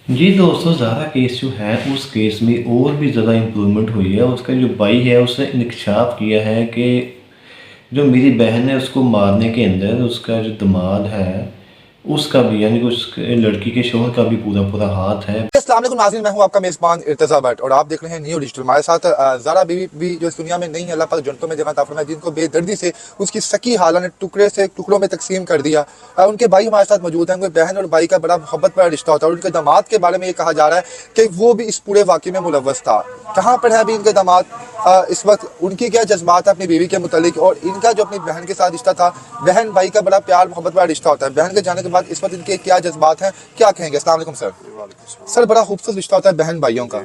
जी दोस्तों, ज़ारा केस जो है उस केस में और भी ज़्यादा इम्प्रूवमेंट हुई है। उसका जो भाई है उसने इंकशाफ किया है कि जो मेरी बहन है उसको मारने के अंदर उसका जो दामाद है उसका भी, यानी कि उस लड़की के शौहर का भी पूरा पूरा हाथ है। अस्सलाम वालेकुम नाज़रीन, मैं हूं आपका मेज़बान इर्तज़ा भट्ट और आप देख रहे हैं न्यू डिजिटल। हमारे साथ ज़ारा बीवी भी जो इस दुनिया में नहीं है, अल्लाह पाक जन्नतों में जगह अता फरमाए, जिनको बेदर्दी से उसकी सकी हाला ने टुकड़े से टुकड़ों में तकसीम कर दिया। उनके भाई हमारे साथ मौजूद हैं। उनके बहन और भाई का बड़ा मोहब्बत भरा रिश्ता होता है और उनके दामाद के बारे में ये कहा जा रहा है कि वो भी इस पूरे वाक़े में मुलव्वस था। कहाँ पर है अभी इनके दामाद? इस वक्त उनकी क्या जज्बात है अपनी बीवी के मुतालिक, और इनका जो अपनी बहन के साथ रिश्ता था, बहन भाई का बड़ा प्यार मोहब्बत वाला रिश्ता होता है। बहन के जाने के बाद इस वक्त इनके क्या जज्बात हैं, क्या कहेंगे? अस्सलाम वालेकुम सर। सर, बड़ा खूबसूरत रिश्ता होता है बहन भाइयों का।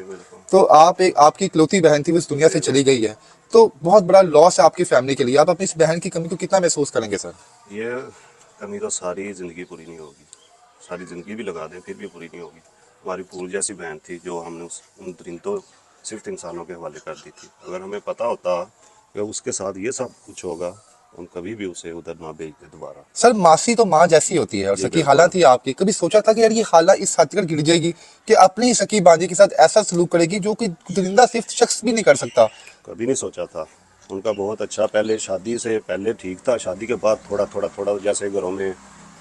तो आपकी इकलौती बहन थी, वो इस दुनिया से चली गई है, तो बहुत बड़ा लॉस है आपकी फैमिली के लिए। आप अपनी इस बहन की कमी को कितना महसूस करेंगे सर? ये कमी तो सारी ज़िंदगी पूरी नहीं होगी, सारी ज़िंदगी भी लगा दें फिर भी पूरी नहीं होगी। हमारी फूल जैसी बहन थी जो हमने उन परिंदों सिर्फ इंसानों के हवाले कर दी थी। अगर हमें पता होता कि उसके साथ ये सब कुछ होगा, हम कभी भी उसे उधर ना भेजते दोबारा। सर, मासी तो माँ जैसी होती है और जी सकी बिल्कुल। खाला थी आपकी। कभी सोचा था कि यार ये खाला इस हद तक गिर जाएगी कि अपनी ही सकी बांजी के साथ ऐसा सलूक करेगी जो कि दरिंदा सिर्फ शख्स भी नहीं कर सकता? कभी नहीं सोचा था। उनका बहुत अच्छा, पहले शादी से पहले ठीक था, शादी के बाद थोड़ा थोड़ा थोड़ा जैसे घरों में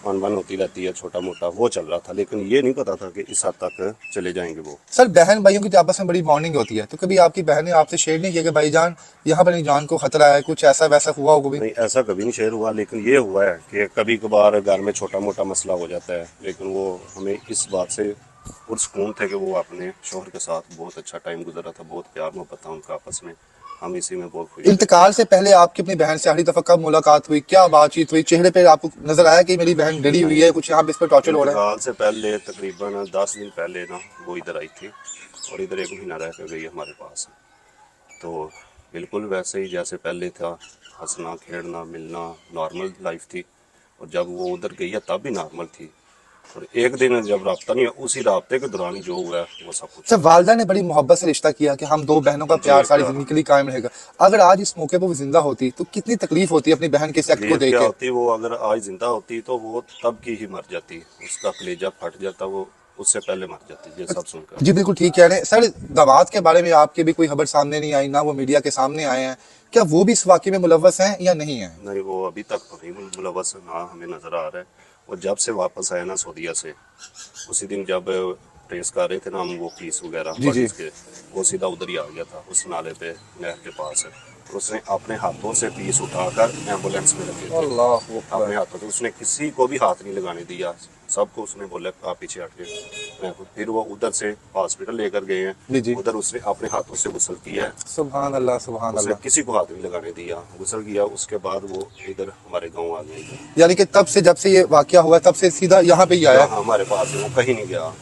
अनबन होती रहती है, छोटा मोटा वो चल रहा था, लेकिन ये नहीं पता था कि इस हद तक चले जाएंगे वो। सर, बहन भाइयों की तो आपस में बड़ी बॉन्डिंग होती है, तो कभी आपकी बहन ने आपसे शेयर नहीं किया कि भाईजान यहाँ पर जान को खतरा है, कुछ ऐसा वैसा हुआ हो कभी? नहीं, ऐसा कभी नहीं शेयर हुआ, लेकिन ये हुआ है कि कभी कभार घर में छोटा मोटा मसला हो जाता है, लेकिन वो हमें इस बात से पुरसकून थे कि वो अपने शोहर के साथ बहुत अच्छा टाइम गुजरा था, बहुत प्यार मोहब्बत था उनका आपस में। हम इसी में बहुत खुश थे। इंतकाल से पहले आपकी अपनी बहन से आखिरी दफा कब मुलाकात हुई, क्या बातचीत हुई? चेहरे पे आपको नजर आया कि मेरी बहन डरी हुई है, कुछ यहाँ पे इस पर टॉर्चर हो रहा है? इंतकाल से पहले तकरीबन 10 दिन पहले ना वो इधर आई थी और इधर 1 महीना रह कर गई हमारे पास। तो बिल्कुल वैसे ही जैसे पहले था, हंसना खेलना मिलना नॉर्मल लाइफ थी। और जब वो उधर गई है तब भी नॉर्मल थी। और एक दिन जब राब्ता नहीं है, उसी राब्ते के दौरान ही जो हुआ है वो सब कुछ सर, हुआ। वालदा ने बड़ी मोहब्बत से रिश्ता किया कि हम दो बहनों का जी प्यार सारी क्या जिंदगी के लिए कायम रहेगा। अगर आज इस मौके पर वो जिंदा होती तो कितनी तकलीफ होती अपनी बहन के इस एक्ट को तकलीफ देख क्या के? होती, वो अगर आज जिंदा होती तो वो तब की ही मर जाती, उसका कलेजा फट जाता, वो उससे पहले मर जाती ये सब सुनकर। जी बिल्कुल ठीक कह रहे हैं सर। दामाद के बारे में आपके भी कोई खबर सामने नहीं आई, ना वो मीडिया के सामने आए हैं, क्या वो भी इस वाकये में मुलव्वस हैं या नहीं है? नहीं, वो अभी तक तो नहीं मुलव्वस ना हमें नज़र आ रहा है। वो जब से वापस आया ना सऊदीया से, उसी दिन जब ट्रेस कर रहे थे ना हम वो पीस वगैरह जी जी। बॉडीज के, वो सीधा उधर ही आ गया था उस नाले पे नहर के पास। और उसने अपने हाथों से पीस उठाकर एम्बुलेंस में रखे थे अल्लाह अपने अकबर। हाथों से। उसने किसी को भी हाथ नहीं लगाने दिया, सबको उसने बोला आप पीछे हट के। फिर वो उधर से हॉस्पिटल लेकर गए हैं, जी जी। उधर उसने अपने हाथों से गुसल किया है। सुभान अल्लाह सुभान उसने अल्लाह। किसी को हाथ नहीं लगाने दिया, गुसल किया। उसके बाद वो इधर हमारे गांव आ गए। यानी कि तब से, जब से ये वाकया हुआ, तब से सीधा यहाँ पे ही आया? यहाँ हमारे पास है, वो कहीं नहीं गया।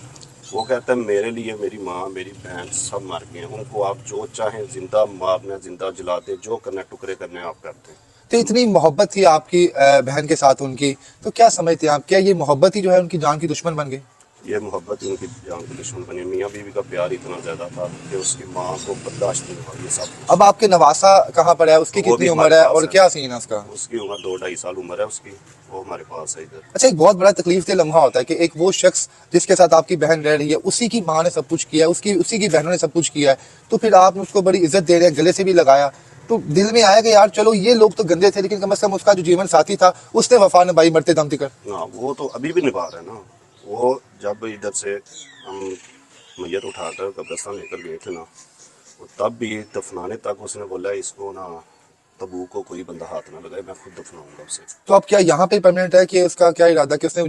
वो कहता है मेरे लिए मेरी माँ मेरी बहन सब मर गए हैं, उनको आप जो चाहें जिंदा मारना जिंदा जला दे, जो करना टुकड़े करने आप करते हैं। तो इतनी मोहब्बत थी आपकी बहन के साथ उनकी, तो क्या समझते हैं आप, क्या ये मोहब्बत ही जो है उनकी जान की दुश्मन बन गई? ये मोहब्बत उनकी जान की दुश्मन बनी। मियाँ बीवी का प्यार इतना ज़्यादा था कि उसकी माँ को बर्दाश्त नहीं हुआ ये सब कुछ। अब आपके नवासा कहाँ पर है, उसकी वो कितनी भी उम्र हमारे है पास और है। क्या सीन है उसका? उसकी उम्र 2-2.5 साल उम्र है उसकी, वो हमारे पास है इधर। अच्छा, एक बहुत बड़ा तकलीफ दे लम्हा होता है कि एक वो शख्स जिसके साथ आपकी बहन रह रही है, उसी की माँ ने सब कुछ किया है, उसी की बहनों ने सब कुछ किया है, तो फिर आपने उसको बड़ी इज्जत दे रहे हैं, गले से भी लगाया, तो दिल में आया कि यार चलो ये लोग तो गंदे थे, लेकिन कम से कम उसका जो जीवन साथी था उसने वफा निभाई मरते दम तक। हाँ, वो तो अभी भी निभा रहे हैं ना। वो जब इधर से हम मैयत उठाकर कब्रिस्तान लेकर गए थे ना, वो तब भी दफनाने तक उसने बोला इसको ना तबू को कोई बंदा हाथ ना लगाए, मैं खुद दफनाऊंगा उसे। तो अब क्या यहाँ पे परमानेंट है कि उसका क्या इरादा, कि उसने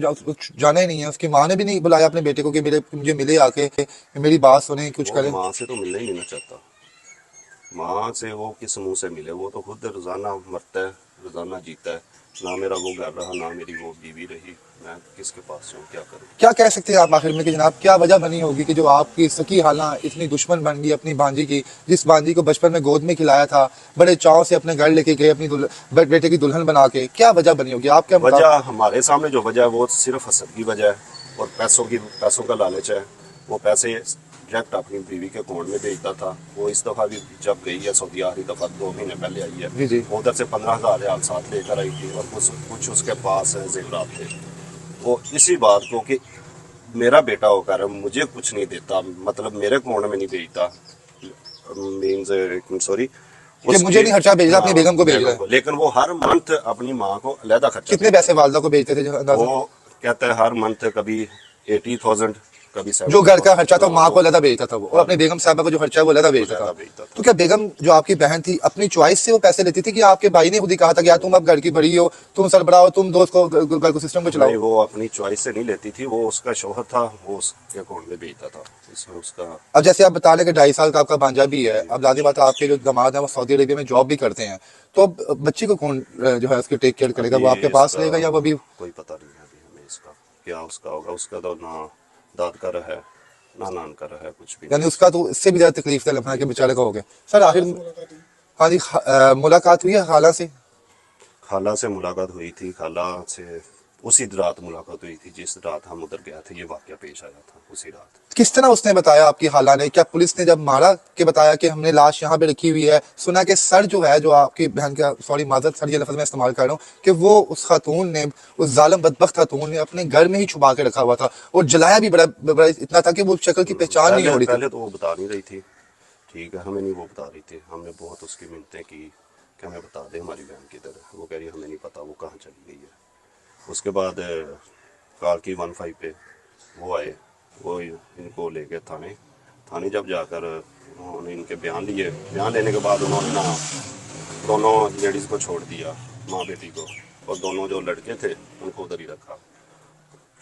जाना ही नहीं है? उसकी माँ ने भी नहीं बुलाया अपने बेटे को कि मेरे मुझे मिले आके, मेरी बात सुने, कुछ वो करें? माँ से तो मिलना ही नहीं चाहता। माँ से वो किस मुंह से मिले? वो तो खुद रोजाना मरता है, रोजाना जीता है। ना मेरा वो घर रहा, ना मेरी वो बीवी रही, मैं किसके पास जाऊँ, क्या करूँ? क्या कह सकते हैं आप आखिर में कि जनाब क्या वजह बनी होगी कि जो आपकी सकी हालां इतनी दुश्मन बन गई अपनी भांजी की, जिस भांजी को बचपन में गोद में खिलाया था, बड़े चाव से अपने घर लेके गए अपनी बेटे की दुल्हन बना के, क्या वजह बनी होगी? आप क्या वजह हमारे सामने जो वजह है वो सिर्फ हसद की वजह है और पैसों का लालच है। वो पैसे डायरेक्ट अपनी बीवी के अकाउंट में भेजता था। वो इस दफ़ा भी जब गई है सऊदी, आखिरी दफ़ा 2 महीने पहले आई है, जी जी। वो उधर से 15,000 रियाल साथ लेकर आई थी और कुछ उसके पास जेवरात थे। वो इसी बात को कि मेरा बेटा होकर मुझे कुछ नहीं देता, मतलब मेरे कोण में नहीं भेजता, मीन्स सॉरी कि मुझे नहीं खर्चा भेज रहा, अपनी बेगम को भेज रहा है। लेकिन वो हर मंथ अपनी माँ को अलहदा खर्चा कितने पैसे वालदा को भेजते थे जो अंदाजा? वो कहता है हर मंथ कभी 80,000 कभी 70,000 जो घर का खर्चा था माँ को अलग भेजता था वो, और अपनी बेगम साहबा को जो खर्चा है वो अलग भेजता अलहदा था। भेजता था। तो क्या बेगम जो आपकी बहन थी अपनी चॉइस से वो पैसे लेती थी कि आपके भाई ने खुद ही कहा था कि यार तुम अब घर की बड़ी हो, तुम सरबराह हो, तुम दोस्त को घर को सिस्टम को नहीं, चलाओ? वो अपनी चॉइस से नहीं लेती थी, वो उसका शौहर था, वो उसके अकाउंट में भेजता था, इसमें उसका। अब जैसे आप बता रहे कि 2.5 साल का आपका भांजा भी है, अब लाजिम बात है आपके जो दामाद है वो सऊदी अरेबिया में जॉब भी करते हैं, तो अब बच्चे को कौन जो है उसकी टेक केयर करेगा? वो आपके पास रहेगा या वो अभी? कोई पता नहीं है अभी हमें इसका क्या उसका होगा। उसका तो ना दाद का रहा है ना नान का रहा है, कुछ भी यानी उसका तो इससे भी ज्यादा तकलीफ था लम्हा के बेचारे का हो गया। सर आखिर हाँ जी, मुलाकात हुई है खाला से? खाला से मुलाकात हुई थी, खाला से उसी रात मुलाकात हुई थी जिस रात हम उधर गए थे, ये वाकया पेश आया था उसी रात। किस तरह उसने बताया आपकी खाला ने? क्या पुलिस ने जब मारा के बताया कि हमने लाश यहाँ पे रखी हुई है? सुना कि सर जो है, जो आपकी बहन का, सॉरी माजरत सर ये लफ्ज मैं इस्तेमाल कर रहा हूँ, कि वो उस खातून ने, उस जालिम बदबख्त खातून ने अपने घर में ही छुपा के रखा हुआ था और जलाया भी बड़ा इतना था कि वो शक्ल की पहचान नहीं हो रही थी। पहले तो वो बता नहीं रही थी, ठीक है, हमें नहीं वो बता रही थी। हमने बहुत उसकी मिन्नतें की कि हमें बता दे हमारी बहन किधर है। वो कह रही हमें नहीं पता वो कहाँ चली गई है। उसके बाद कार की 15 पे वो आए, वो इनको ले गए थाने जब जाकर उन्होंने इनके बयान लिए। बयान लेने के बाद उन्होंने ना दोनों लेडीज़ को छोड़ दिया, माँ बेटी को, और दोनों जो लड़के थे उनको उधर ही रखा।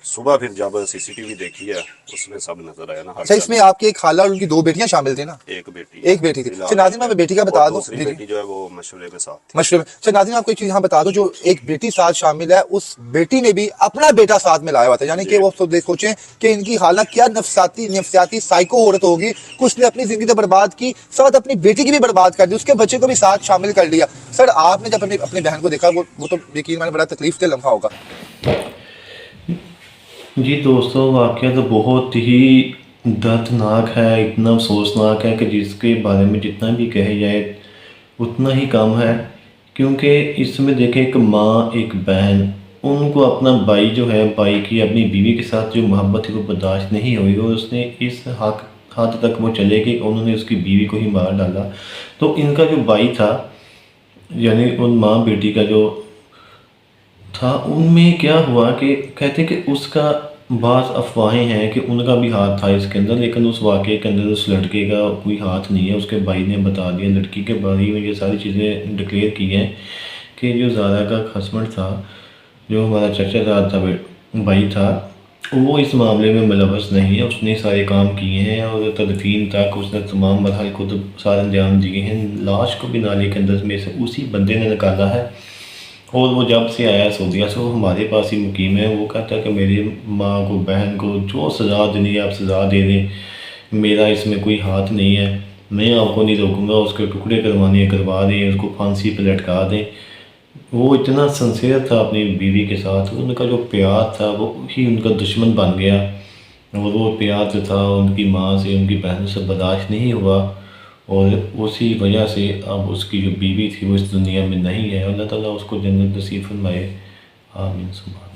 सुबह फिर जब सीसीटीवी देखी है उसमें सब नजर आया ना। अच्छा, इसमें आपकी एक खाला और उनकी 2 बेटियां शामिल थी ना? एक बेटी थी। अच्छा नाज़रीन, मैं बेटी का बता और दूं, दूसरी बेटी जो है वो मशवरे में साथ थी। मशरूम। अच्छा नाज़रीन, आपको एक चीज यहाँ बता दूं, जो एक बेटी साथ शामिल है, उस बेटी ने भी अपना बेटा साथ में लाया हुआ था। यानी कि वो सोचें कि इनकी हालत क्या नफ्सियाती साइको औरत होगी कि उसने अपनी जिंदगी तो बर्बाद की, साथ अपनी बेटी की भी बर्बाद कर दी, उसके बच्चे को भी साथ शामिल कर लिया। सर आपने जब अपनी बहन को देखा, वो तो यकीन माने बड़ा तकलीफ दे लम्हा होगा। जी दोस्तों, वाक़या तो बहुत ही दर्दनाक है, इतना अफसोसनाक है कि जिसके बारे में जितना भी कहे जाए उतना ही कम है। क्योंकि इसमें देखें, एक माँ एक बहन, उनको अपना भाई जो है, भाई की अपनी बीवी के साथ जो मोहब्बत है वो बर्दाश्त नहीं हुई और उसने इस हद तक वो चले कि उन्होंने उसकी बीवी को ही मार डाला। तो इनका जो भाई था, यानी उन माँ बेटी का जो था, उनमें क्या हुआ कि कहते कि उसका बाज़ अफवाहें हैं कि उनका भी हाथ था इसके अंदर, लेकिन उस वाक़े के अंदर उस लड़के का कोई हाथ नहीं है। उसके भाई ने बता दिया, लड़की के बारे में ये सारी चीज़ें डिक्लेयर की हैं कि जो ज़ारा का हस्बैंड था, जो हमारा चचा था, भाई था, वो इस मामले में मुलव्वस नहीं है। उसने सारे काम किए हैं और तदफीन तक उसने तमाम मरहल को तो सारे अंजाम दिए हैं। लाश को भी नाले के अंदर में से उसी बंदे ने निकाला है और वो जब से आया सऊदीया से वो हमारे पास ही मुकीम है। वो कहता है कि मेरी माँ को, बहन को जो सज़ा देनी है आप सज़ा दे दें, मेरा इसमें कोई हाथ नहीं है, मैं आपको नहीं रोकूँगा। उसके टुकड़े करवाने करवा दें, उसको फांसी पर लटका दें। वो इतना सिंसियर था अपनी बीवी के साथ, उनका जो प्यार था वो ही उनका दुश्मन बन गया। और वो प्यार जो था उनकी माँ से, उनकी बहन से बर्दाश्त नहीं हुआ और उसी वजह से अब उसकी जो बीवी थी वो इस दुनिया में नहीं है। अल्लाह ताला उसको जन्नत नसीब फरमाए, आमीन सुभान।